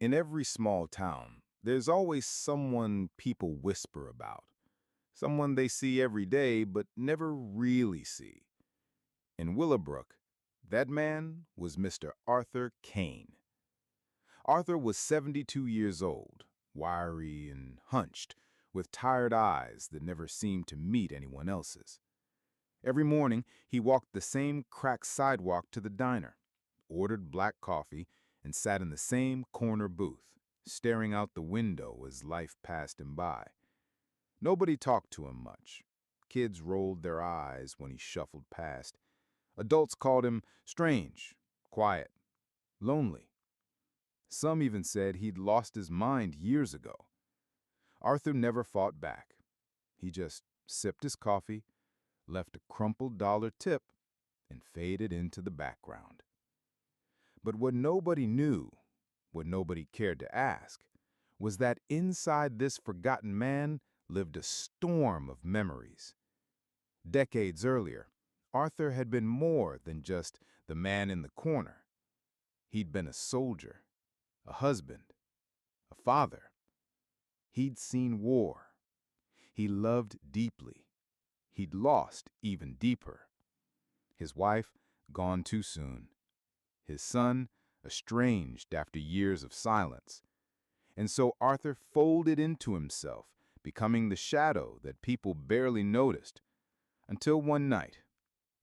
In every small town, there's always someone people whisper about, someone they see every day but never really see. In Willowbrook, that man was Mr. Arthur Kane. Arthur was 72 years old, wiry and hunched, with tired eyes that never seemed to meet anyone else's. Every morning, he walked the same cracked sidewalk to the diner, ordered black coffee, and sat in the same corner booth, staring out the window as life passed him by. Nobody talked to him much. Kids rolled their eyes when he shuffled past. Adults called him strange, quiet, lonely. Some even said he'd lost his mind years ago. Arthur never fought back. He just sipped his coffee, left a crumpled dollar tip, and faded into the background. But what nobody knew, what nobody cared to ask, was that inside this forgotten man lived a storm of memories. Decades earlier, Arthur had been more than just the man in the corner. He'd been a soldier, a husband, a father. He'd seen war. He loved deeply. He'd lost even deeper. His wife, gone too soon. His son, estranged after years of silence. And so Arthur folded into himself, becoming the shadow that people barely noticed, until one night,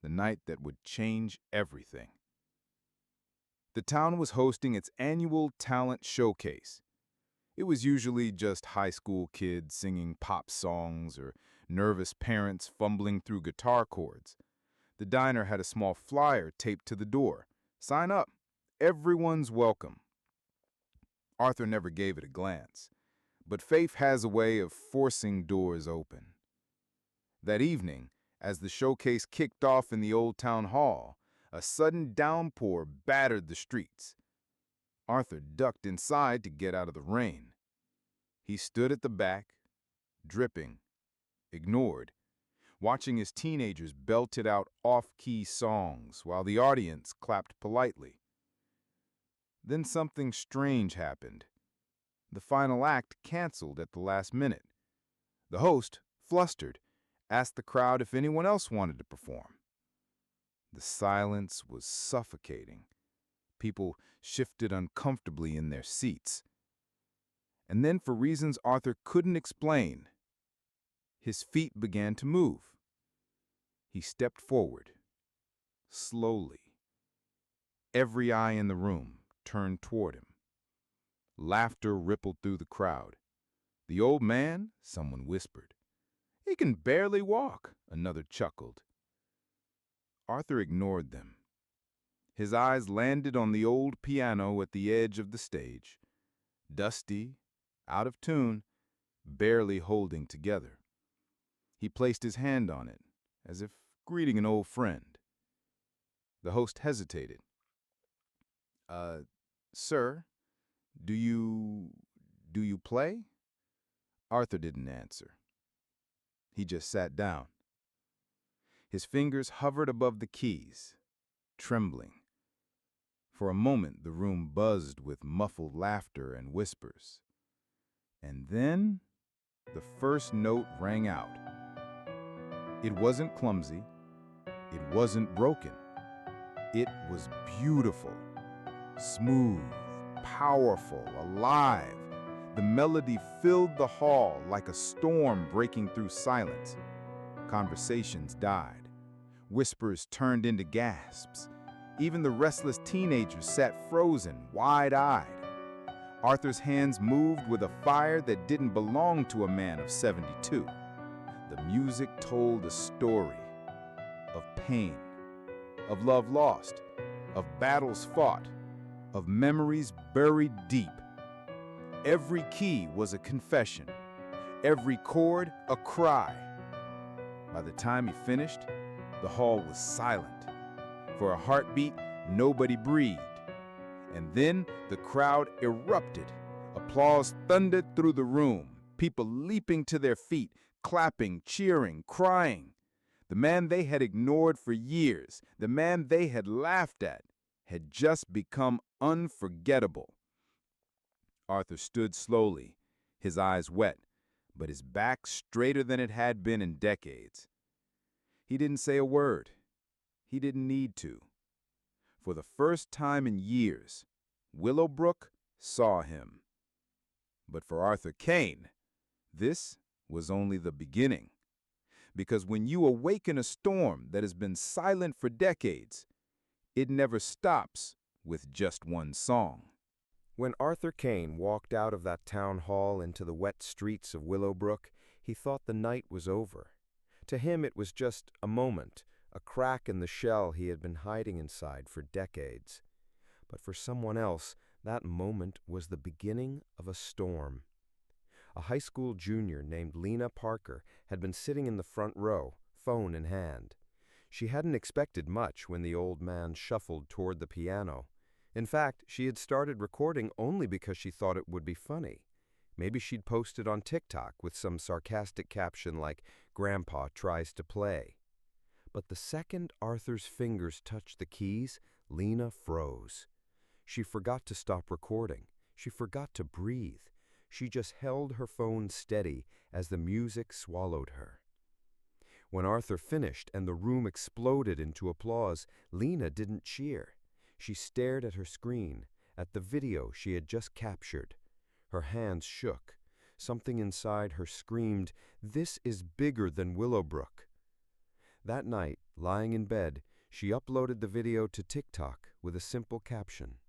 the night that would change everything. The town was hosting its annual talent showcase. It was usually just high school kids singing pop songs or nervous parents fumbling through guitar chords. The diner had a small flyer taped to the door. "Sign up. Everyone's welcome." Arthur never gave it a glance, but faith has a way of forcing doors open. That evening, as the showcase kicked off in the old town hall, a sudden downpour battered the streets. Arthur ducked inside to get out of the rain. He stood at the back, dripping, ignored, watching his teenagers belted out off-key songs while the audience clapped politely. Then something strange happened. The final act canceled at the last minute. The host, flustered, asked the crowd if anyone else wanted to perform. The silence was suffocating. People shifted uncomfortably in their seats. And then, for reasons Arthur couldn't explain, his feet began to move. He stepped forward, slowly. Every eye in the room turned toward him. Laughter rippled through the crowd. "The old man?" someone whispered. "He can barely walk," another chuckled. Arthur ignored them. His eyes landed on the old piano at the edge of the stage, dusty, out of tune, barely holding together. He placed his hand on it, as if greeting an old friend. The host hesitated. Sir, do you play?" Arthur didn't answer. He just sat down. His fingers hovered above the keys, trembling. For a moment, the room buzzed with muffled laughter and whispers. And then, the first note rang out. It wasn't clumsy. It wasn't broken. It was beautiful, smooth, powerful, alive. The melody filled the hall like a storm breaking through silence. Conversations died. Whispers turned into gasps. Even the restless teenagers sat frozen, wide-eyed. Arthur's hands moved with a fire that didn't belong to a man of 72. The music told a story of pain, of love lost, of battles fought, of memories buried deep. Every key was a confession, every chord a cry. By the time he finished, the hall was silent. For a heartbeat, nobody breathed. And then the crowd erupted. Applause thundered through the room, people leaping to their feet, clapping, cheering, crying. The man they had ignored for years, the man they had laughed at, had just become unforgettable. Arthur stood slowly, his eyes wet, but his back straighter than it had been in decades. He didn't say a word. He didn't need to. For the first time in years, Willowbrook saw him. But for Arthur Kane, this was only the beginning. Because when you awaken a storm that has been silent for decades, it never stops with just one song. When Arthur Kane walked out of that town hall into the wet streets of Willowbrook, he thought the night was over. To him it was just a moment, a crack in the shell he had been hiding inside for decades. But for someone else, that moment was the beginning of a storm. A high school junior named Lena Parker had been sitting in the front row, phone in hand. She hadn't expected much when the old man shuffled toward the piano. In fact, she had started recording only because she thought it would be funny. Maybe she'd post it on TikTok with some sarcastic caption like, "Grandpa tries to play." But the second Arthur's fingers touched the keys, Lena froze. She forgot to stop recording. She forgot to breathe. She just held her phone steady as the music swallowed her. When Arthur finished and the room exploded into applause, Lena didn't cheer. She stared at her screen, at the video she had just captured. Her hands shook. Something inside her screamed, "This is bigger than Willowbrook." That night, lying in bed, she uploaded the video to TikTok with a simple caption.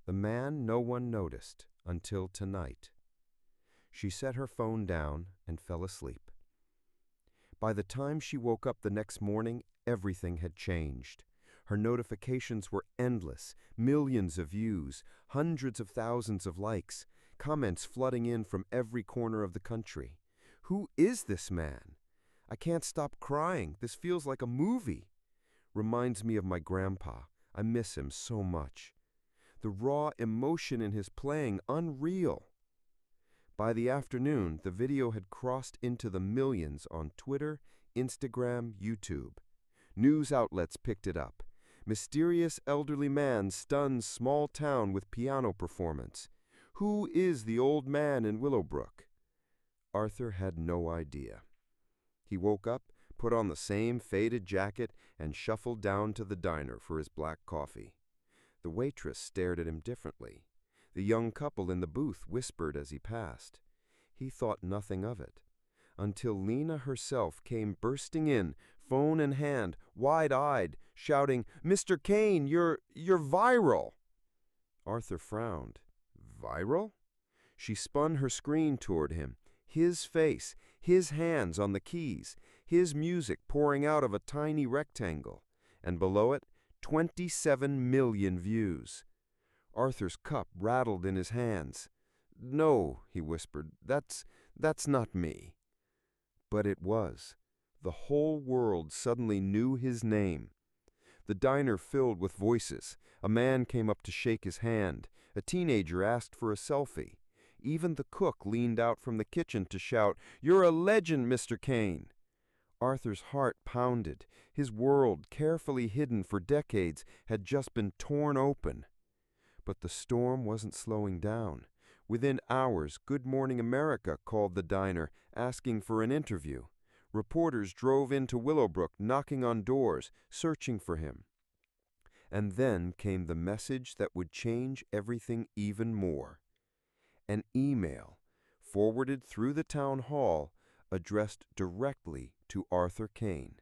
"The man no one noticed until tonight." She set her phone down and fell asleep. By the time she woke up the next morning, everything had changed. Her notifications were endless, millions of views, hundreds of thousands of likes, comments flooding in from every corner of the country. "Who is this man? I can't stop crying. This feels like a movie. Reminds me of my grandpa. I miss him so much. The raw emotion in his playing, unreal." By the afternoon, the video had crossed into the millions on Twitter, Instagram, YouTube. News outlets picked it up. Mysterious elderly man stuns small town with piano performance. Who is the old man in Willowbrook? Arthur had no idea. He woke up, put on the same faded jacket, and shuffled down to the diner for his black coffee. The waitress stared at him differently. The young couple in the booth whispered as he passed. He thought nothing of it, until Lena herself came bursting in, phone in hand, wide-eyed, shouting, "Mr. Kane, you're viral!" Arthur frowned. Viral? She spun her screen toward him, his face, his hands on the keys, his music pouring out of a tiny rectangle, and below it, 27 million views. Arthur's cup rattled in his hands. "No," he whispered, that's not me." But it was. The whole world suddenly knew his name. The diner filled with voices. A man came up to shake his hand. A teenager asked for a selfie. Even the cook leaned out from the kitchen to shout, "You're a legend, Mr. Kane." Arthur's heart pounded. His world, carefully hidden for decades, had just been torn open. But the storm wasn't slowing down. Within hours, Good Morning America called the diner, asking for an interview. Reporters drove into Willowbrook, knocking on doors, searching for him. And then came the message that would change everything even more. An email, forwarded through the town hall, addressed directly to Arthur Kane.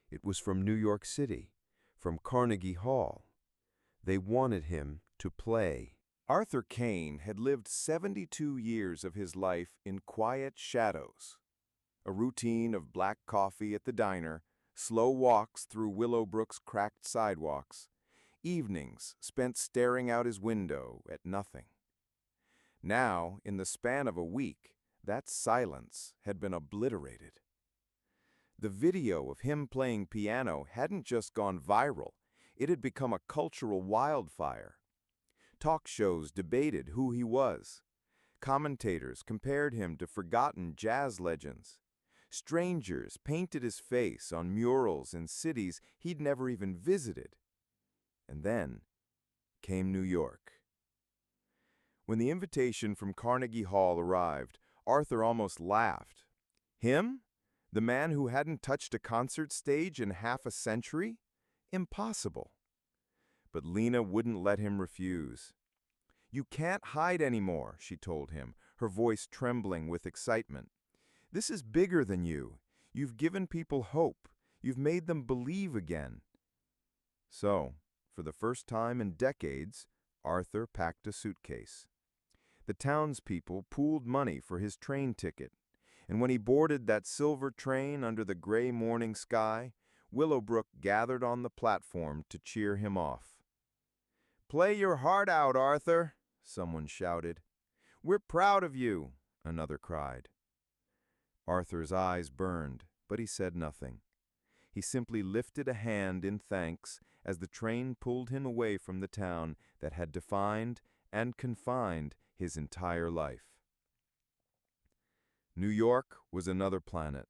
It was from New York City, from Carnegie Hall. They wanted him to play. Arthur Kane had lived 72 years of his life in quiet shadows. A routine of black coffee at the diner, slow walks through Willowbrook's cracked sidewalks, evenings spent staring out his window at nothing. Now, in the span of a week, that silence had been obliterated. The video of him playing piano hadn't just gone viral, it had become a cultural wildfire. Talk shows debated who he was. Commentators compared him to forgotten jazz legends. Strangers painted his face on murals in cities he'd never even visited. And then came New York. When the invitation from Carnegie Hall arrived, Arthur almost laughed. Him? The man who hadn't touched a concert stage in half a century? Impossible. But Lena wouldn't let him refuse. "You can't hide anymore," she told him, her voice trembling with excitement. "This is bigger than you. You've given people hope. You've made them believe again." So, for the first time in decades, Arthur packed a suitcase. The townspeople pooled money for his train ticket, and when he boarded that silver train under the gray morning sky, Willowbrook gathered on the platform to cheer him off. "Play your heart out, Arthur," someone shouted. "We're proud of you," another cried. Arthur's eyes burned, but he said nothing. He simply lifted a hand in thanks as the train pulled him away from the town that had defined and confined his entire life. New York was another planet.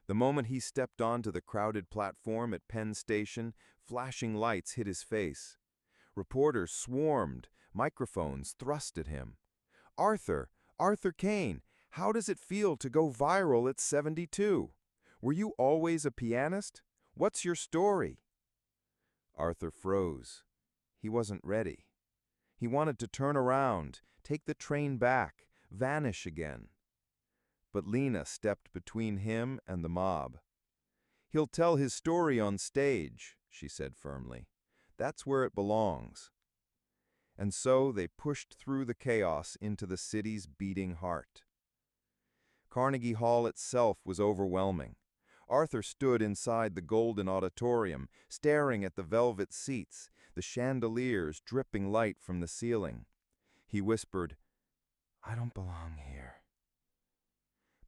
The moment he stepped onto the crowded platform at Penn Station, flashing lights hit his face. Reporters swarmed, microphones thrust at him. "Arthur, Arthur Kane, how does it feel to go viral at 72? Were you always a pianist? What's your story?" Arthur froze. He wasn't ready. He wanted to turn around, take the train back, vanish again. But Lena stepped between him and the mob. "He'll tell his story on stage," she said firmly. "That's where it belongs." And so they pushed through the chaos into the city's beating heart. Carnegie Hall itself was overwhelming. Arthur stood inside the golden auditorium, staring at the velvet seats, the chandeliers dripping light from the ceiling. He whispered, "I don't belong here."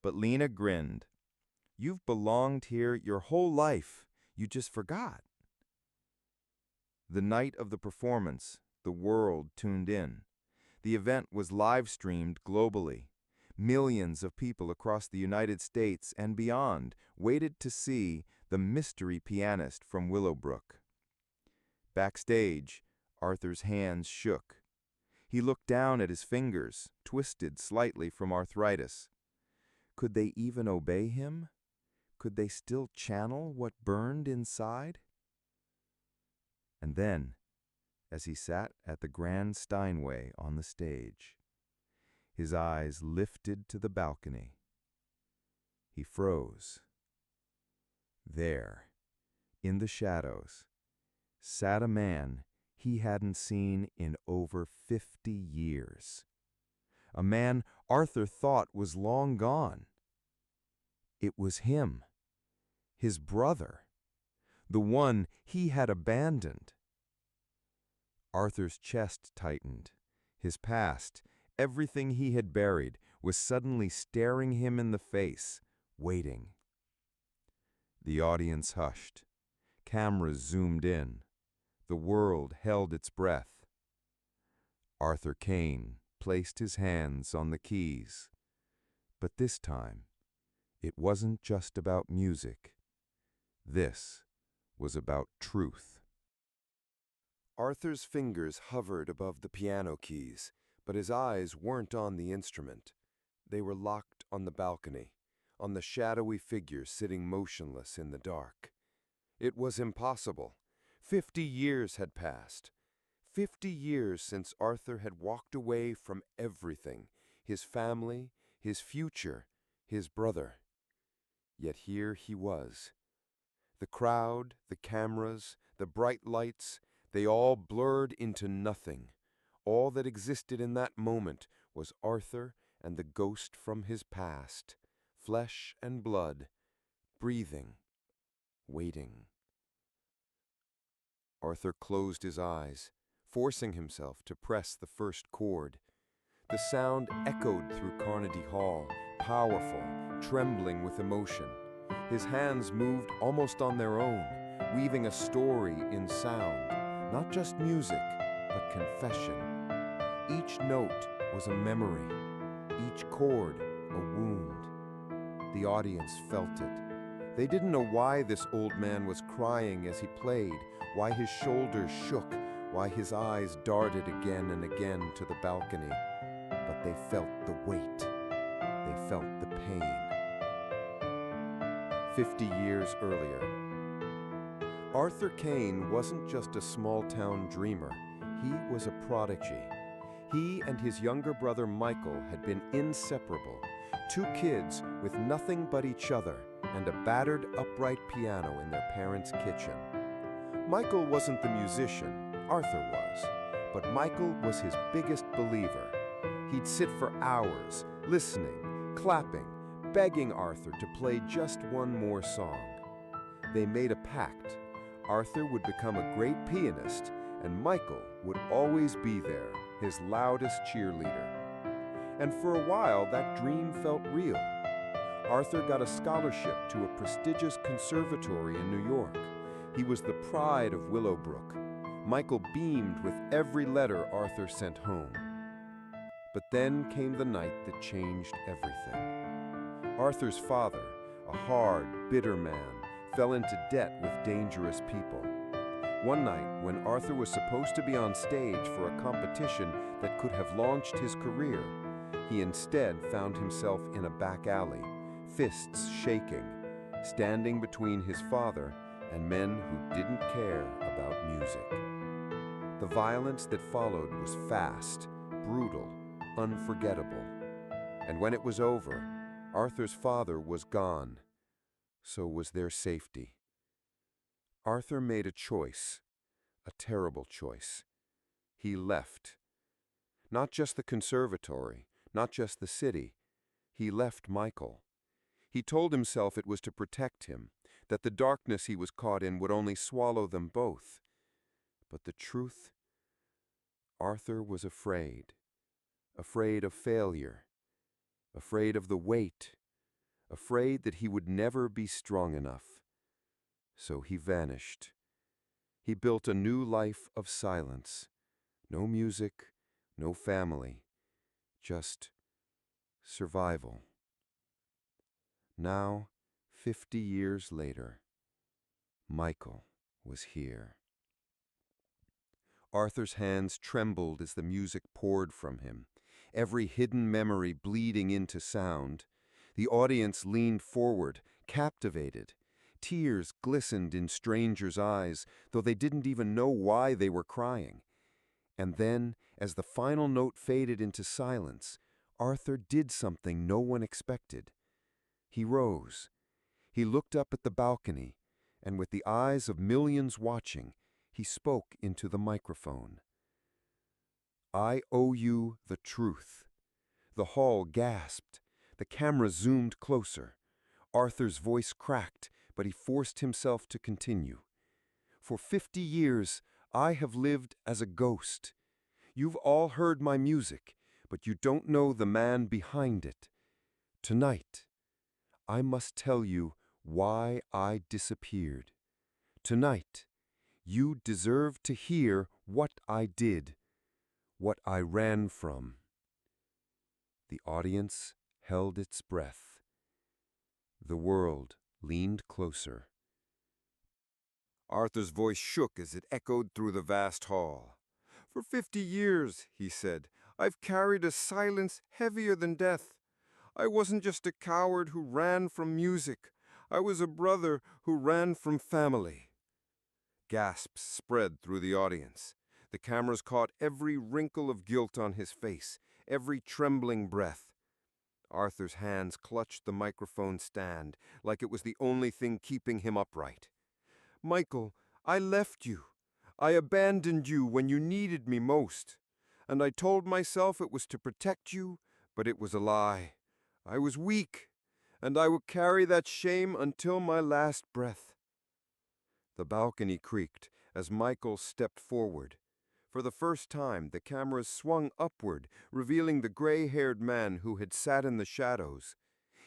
But Lena grinned. "You've belonged here your whole life. You just forgot." The night of the performance, the world tuned in. The event was live-streamed globally. Millions of people across the United States and beyond waited to see the mystery pianist from Willowbrook. Backstage, Arthur's hands shook. He looked down at his fingers, twisted slightly from arthritis. Could they even obey him? Could they still channel what burned inside? And then, as he sat at the grand Steinway on the stage, his eyes lifted to the balcony. He froze. There, in the shadows, sat a man he hadn't seen in over 50 years. A man Arthur thought was long gone. It was him, his brother, the one he had abandoned. Arthur's chest tightened. His past, everything he had buried, was suddenly staring him in the face, waiting. The audience hushed. Cameras zoomed in. The world held its breath. Arthur Kane placed his hands on the keys. But this time, it wasn't just about music. This was about truth. Arthur's fingers hovered above the piano keys, but his eyes weren't on the instrument. They were locked on the balcony, on the shadowy figure sitting motionless in the dark. It was impossible. 50 years had passed. 50 years since Arthur had walked away from everything, his family, his future, his brother. Yet here he was. The crowd, the cameras, the bright lights, they all blurred into nothing. All that existed in that moment was Arthur and the ghost from his past, flesh and blood, breathing, waiting. Arthur closed his eyes, forcing himself to press the first chord. The sound echoed through Carnegie Hall, powerful, trembling with emotion. His hands moved almost on their own, weaving a story in sound, not just music, but confession. Each note was a memory, each chord a wound. The audience felt it. They didn't know why this old man was crying as he played, why his shoulders shook, why his eyes darted again and again to the balcony, but they felt the weight, they felt the pain. 50 years earlier, Arthur Kane wasn't just a small-town dreamer, he was a prodigy. He and his younger brother Michael had been inseparable, two kids with nothing but each other and a battered upright piano in their parents' kitchen. Michael wasn't the musician, Arthur was, but Michael was his biggest believer. He'd sit for hours, listening, clapping, begging Arthur to play just one more song. They made a pact. Arthur would become a great pianist, and Michael would always be there, his loudest cheerleader. And for a while, that dream felt real. Arthur got a scholarship to a prestigious conservatory in New York. He was the pride of Willowbrook. Michael beamed with every letter Arthur sent home. But then came the night that changed everything. Arthur's father, a hard, bitter man, fell into debt with dangerous people. One night, when Arthur was supposed to be on stage for a competition that could have launched his career, he instead found himself in a back alley, fists shaking, standing between his father and men who didn't care about music. The violence that followed was fast, brutal, unforgettable. And when it was over, Arthur's father was gone. So was their safety. Arthur made a choice, a terrible choice. He left. Not just the conservatory, not just the city. He left Michael. He told himself it was to protect him, that the darkness he was caught in would only swallow them both. But the truth? Arthur was afraid. Afraid of failure. Afraid of the weight. Afraid that he would never be strong enough. So he vanished. He built a new life of silence. No music, no family, just survival. Now, 50 years later, Michael was here. Arthur's hands trembled as the music poured from him, every hidden memory bleeding into sound. The audience leaned forward, captivated. Tears glistened in strangers' eyes, though they didn't even know why they were crying. And then, as the final note faded into silence, Arthur did something no one expected. He rose. He looked up at the balcony, and with the eyes of millions watching, he spoke into the microphone. "I owe you the truth." The hall gasped. The camera zoomed closer. Arthur's voice cracked, but he forced himself to continue. "For 50 years, I have lived as a ghost. You've all heard my music, but you don't know the man behind it. Tonight, I must tell you why I disappeared. Tonight, you deserve to hear what I did, what I ran from." The audience held its breath. The world leaned closer. Arthur's voice shook as it echoed through the vast hall. "For 50 years, he said, I've carried a silence heavier than death. I wasn't just a coward who ran from music. I was a brother who ran from family." Gasps spread through the audience. The cameras caught every wrinkle of guilt on his face, every trembling breath. Arthur's hands clutched the microphone stand like it was the only thing keeping him upright. "Michael, I left you. I abandoned you when you needed me most. And I told myself it was to protect you, but it was a lie. I was weak, and I would carry that shame until my last breath." The balcony creaked as Michael stepped forward. For the first time, the cameras swung upward, revealing the gray-haired man who had sat in the shadows.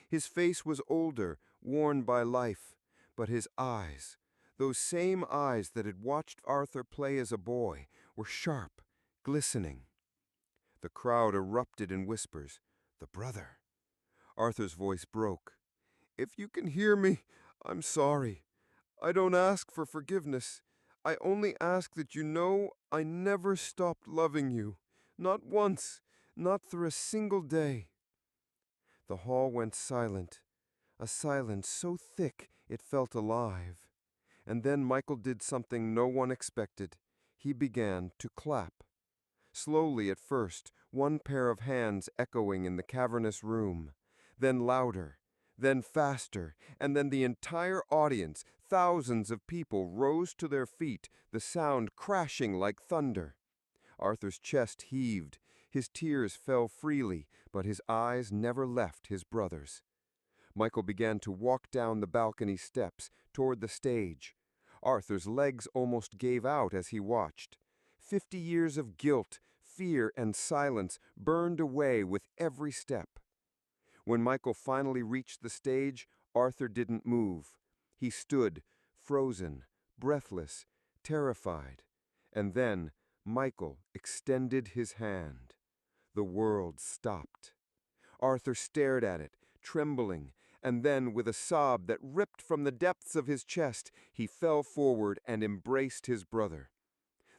His face was older, worn by life, but his eyes, those same eyes that had watched Arthur play as a boy, were sharp, glistening. The crowd erupted in whispers. "The brother." Arthur's voice broke. "If you can hear me, I'm sorry. I don't ask for forgiveness. I only ask that you know I never stopped loving you. Not once, not for a single day." The hall went silent, a silence so thick it felt alive. And then Michael did something no one expected. He began to clap. Slowly at first, one pair of hands echoing in the cavernous room, then louder, then faster, and then the entire audience, thousands of people, rose to their feet, the sound crashing like thunder. Arthur's chest heaved, his tears fell freely, but his eyes never left his brother's. Michael began to walk down the balcony steps toward the stage. Arthur's legs almost gave out as he watched. 50 years of guilt, fear, and silence burned away with every step. When Michael finally reached the stage, Arthur didn't move. He stood, frozen, breathless, terrified. And then Michael extended his hand. The world stopped. Arthur stared at it, trembling, and then, with a sob that ripped from the depths of his chest, he fell forward and embraced his brother.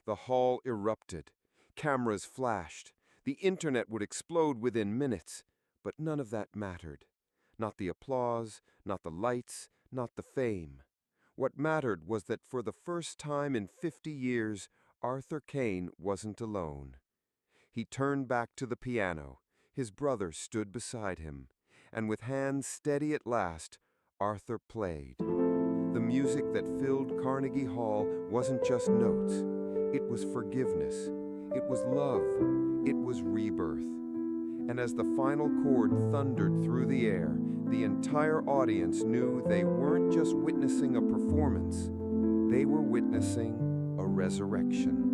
The hall erupted. Cameras flashed. The internet would explode within minutes. But none of that mattered. Not the applause, not the lights, not the fame. What mattered was that for the first time in 50 years, Arthur Kane wasn't alone. He turned back to the piano. His brother stood beside him, and with hands steady at last, Arthur played. The music that filled Carnegie Hall wasn't just notes. It was forgiveness. It was love. It was rebirth. And as the final chord thundered through the air, the entire audience knew they weren't just witnessing a performance. They were witnessing a resurrection.